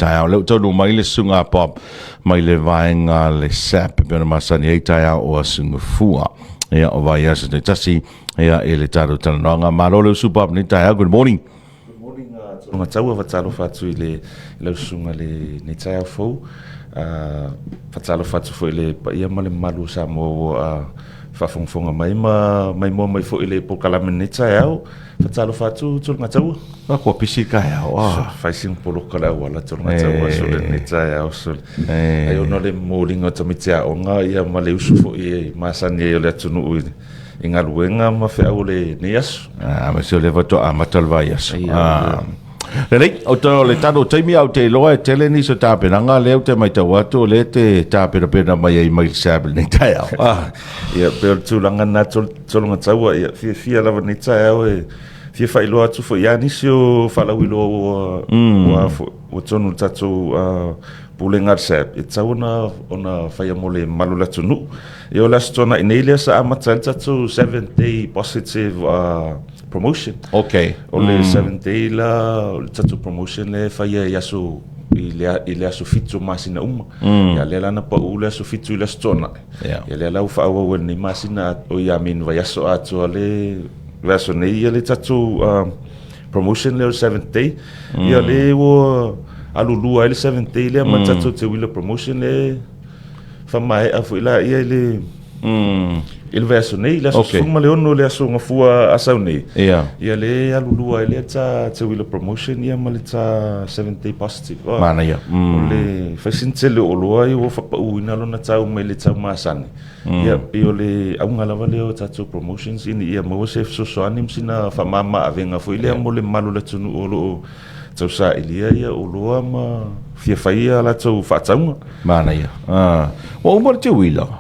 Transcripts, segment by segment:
taia leo tonu mai le sunga pop mai le vaenga le SAP pena masani e taia o sunga fua ia o vai asa te tasi ia e le taro Talanoaga malole supap ni taia. Good morning. Good morning. Tolonga taua fatalo fatu i le sunga le ni taia fou fatalo fatu fo le ia male malu SAMOA fafonfonga mai mo mai fo ile pokalame ni taia fatalo fatu tolonga taua ko pisi kaia fai sing polo kala wala tolonga taua so le ni taia so ai ono le molinga tamitia onga ia male usu fo i masani e le tunu inga luenga ma fe ole ni aso ma se le vato a matalvai aso Lei, o tano le tano taimi au te loa e tele ni so tāpenanga leo te mai tau atu le te tāpena mai ai mai SAB ni tai au. Ia, peo tūlanga nā tolonga taua, ia, fia lava ni tai au e fia whailoa atu fo ia nisi o whalawilo o tonu tatu pulenga SAB. E tau ona whaia mole malula tunu. E o las tona ineilia sa amata tatu 7-day positive promotion. Okay. Ole 7-day la tatu promotion le whaia yasu i le aso fitu masina uma. Ia le lana pa ule aso fitu i le stona. Ia le lau whaawa ni masina o ia min vai aso atu ale vaso nei ia le tatu promotion le o 7-day. Ia le o alulua le 7-day le ma tatu te wila promotion le whamae afu ila ia le il verso nei la suma le ono le aso ngafua asau nei ia le alulua le ta wila promotion ia ma le ta 7-day positive mana ia le fasin le oloa i o fa uina lona tau mai le tau masani ia pio le aunga lava le o tatu promotions ini ia mo se so anim sina fa mama avenga foi le mo le malu le tunu olo tau sa ilia ia oloa ma fia faia la tau fa tau mana ia o mo te wila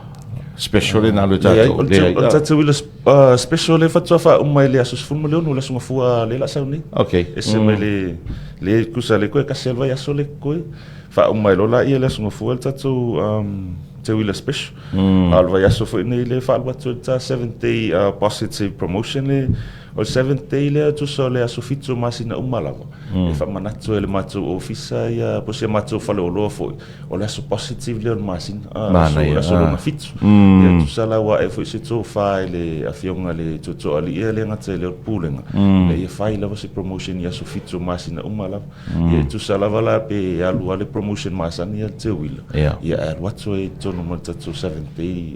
special na lo tatu tatu wila special le fatua fa umai le asos fun mo le no le sunga fua le la sauni ese mai le kusa le koe kasel vai aso le koe fa umai lo la ia le sunga fua tatu te wila special al vai aso foi nei le fa alba tu 7-day positive promotion le o 7-day le tu so le aso fitu masina umalava e fa manatu le matu ofisa ia po se matu fa le olo foi o le aso positive le masina aso na fitu ia tu sala wa e foi se tu fa le afionga le tu ali ia le ngate le pulenga le ia fa le se promotion ia aso fitu masina umalava ia tu sala vala pe alu ale promotion masana ia te wila ia watu e tono mata tu 7-day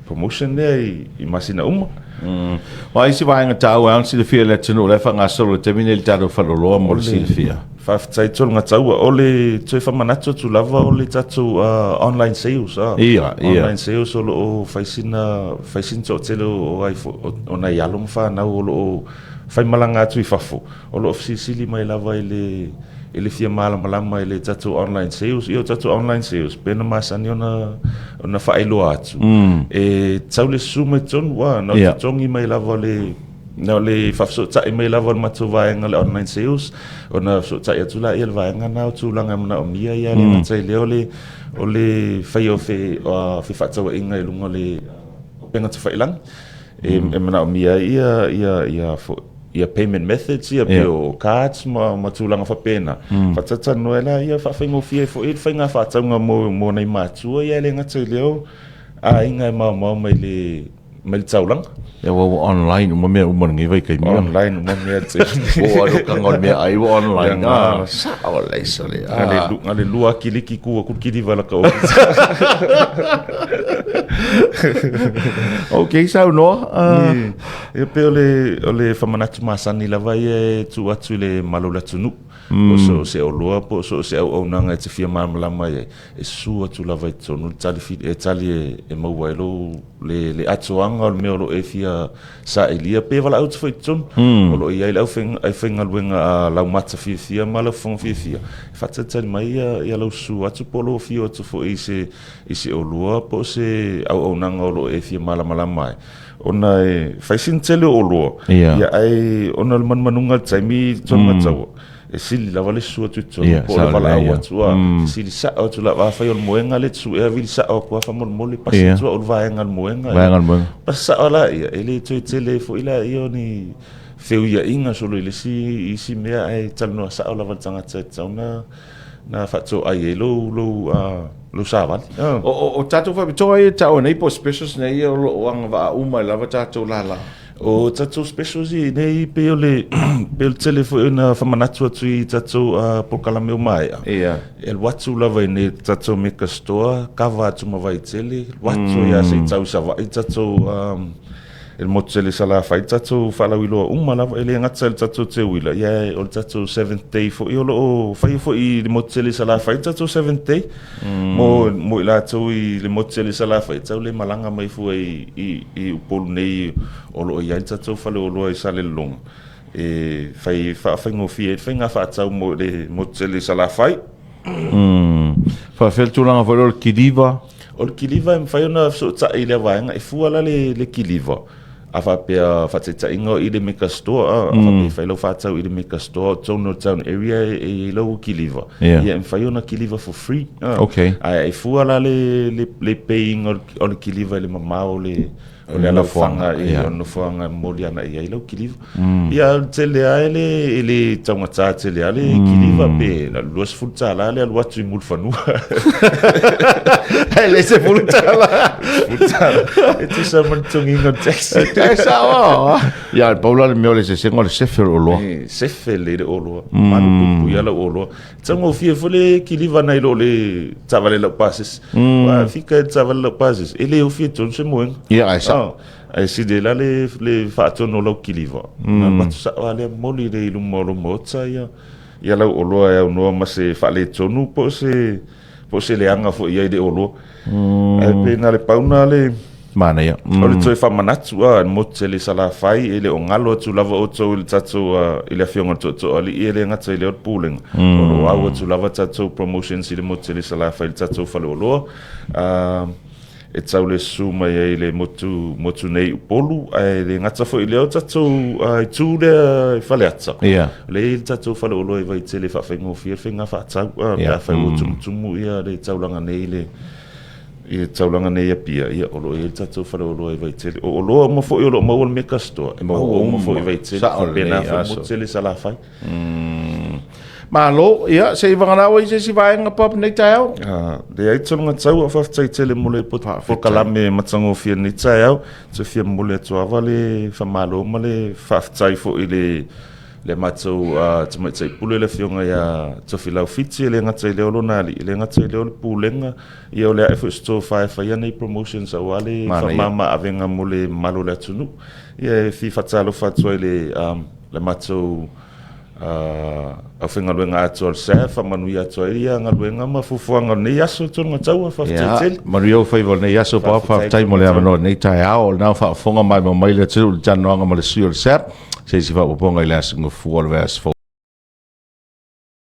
promotion le i masina wa isi vaenga tau ang si le fia le tunu le fa ngasolo te mine le taro faloloa mo le si le fia fa tai tol nga tau ole toi fa manato tu lava ole tatu online sales online sales o faisin to telo o ai ona yalum fa na o fai malanga tu fafo o lo sili mai lava ele fia malama ele tatu online sales io tatu online sales pena masani ona failo atu e tsaule sume ton wa no tongi mai lava le fafso ta mai lava matu vaenga le online sales ona so ta atu la il vaenga na tu langa na omia ia le tsai le ole faio fe fatwa inga lunga le penga tu failang e mana omia ia fo ia payment methods ia pio cards ma tulanga fa pena fa tata noela ia fa fingo fie fo il finga fa tanga mo nei matu ia le ngata leo a inga ma mai le taulang ia wo online mo me mo ngi vai kai mi online mo me te o ro ka ngol me ai wo online sa o le sole ale lua kiliki ku kidi vala ka okay so no e pe ole famanatu masani la vai tu atu le malula tunu so se o loa po so se o nanga te fia malama e su atu la vai tonu tali e mo wailo le atuanga o me o e fia sa elia pe vala out foi ton o lo ia lau fenga luenga lau mata fia mala fon fia fata tali mai ia lau su atu polo fio atu fo ise o loa po se au nanga o lo e fia malama mai ona e faisin tele o loa ia ai ona manunga taimi tonga tau e sili la vale su tu po la vala wa tu sili sa o tu la va fa yo moenga le tu e vil sa o ko fa mo le pas tu o va engal moenga pas sa ola ele tu tele fo ila yo ni feu ia inga solo ile si mea ai tal no sa ola va tanga tsauna na fato ai lo savali o tatou faapitoga ia tau nei po specials nei o anga vauma lava tatou lala o tatou specials i nei pe o le tele foi na famanatu atu i tatou pokalame o mai e watu lava nei tatou meka store kava atu mavai tele watu ia se tau sava i tatou el mozzele sala fai tatou falawilo lava ele ngata el tatou te wila ia o tatou 7th day fo i lo fai fo i le mozzele sala fai tatou 7th day mo ila tu i le mozzele sala fai tau le malanga mai fu i upol nei o lo ia tatou fale o lo i sale long e fai ngo fie fai nga fa tau mo le mozzele sala fai fa fel tu langa fo kiliva o kiliva em fai ona so ta ile vaenga e fu ala le kiliva afa pea fateta ingo i le meka store afa pe fai lo fatau i le meka store tono town area e lo kiliva ia em fai ona kiliva for free okay ai fu ala le paying o le kiliva le mamao le o le ala fanga e ono fanga moliana ia lo kiliva ia tele ele tangata tele ale kiliva pe la luas futala ale alwatu i mulfanu ele se futala e tu sa mantungi no taxi ia paula le meo le se sengo le sefe o lo sefe le o lo manu ia lo o lo tango fie fole kiliva na lo le tavale lo passes wa fika tavale lo passes ele o fie ton se moen ia sa ai si de la le fato no lo kiliva na batu sa wale moli le lu molo motsa ia lo o lo ia no ma se fale tonu po se le anga fo ia de o lo ai pe na le pauna le mana ia o le toi famanatu mo tele sala fai ele o ngalo tu lava o to il tatu ile fionga to ali ile ngata ile o pooling o au tu lava tatu promotions ile mo tele sala fai tatu falo lo e tau le suma ile motu nei polu ile ngata fo ile o tatu i tu le fale atsa le tatu falo lo e vai tele fa fengo fie fenga fa tau ya fa o tumu ia le taulanga nei le e taulanga nei APIA ia o lo e tatu fale o lo e vai tele o lo mo fo o lo mo meka store e mo fo e vai tele pena fo mo tele sala fai malo ia se vangana o se si vai nga pop nei tau de ai tolonga tau fa tai tele mo le po kalame matsango fie nei tau se fie mo le to avale fa malo mo le fa tai fo ile le matou tuma tsai pule le fionga ya tofila fiti le ngata ile o nali le ngata ile o pulenga ia o le efo store fa ia nei promotions a wale fa mama avenga mo le malo le tunu ia fi fatalo fatso ile le matou a finga luenga atu se fa manuia to ia nga luenga ma fufuanga nei aso tonu tau fa tele mario fa nei aso pa fa tai mo le amano nei tai ao na fa fonga mai mo mai le tu janoanga mo le suo se si fa ponga ile aso ngo fu al vers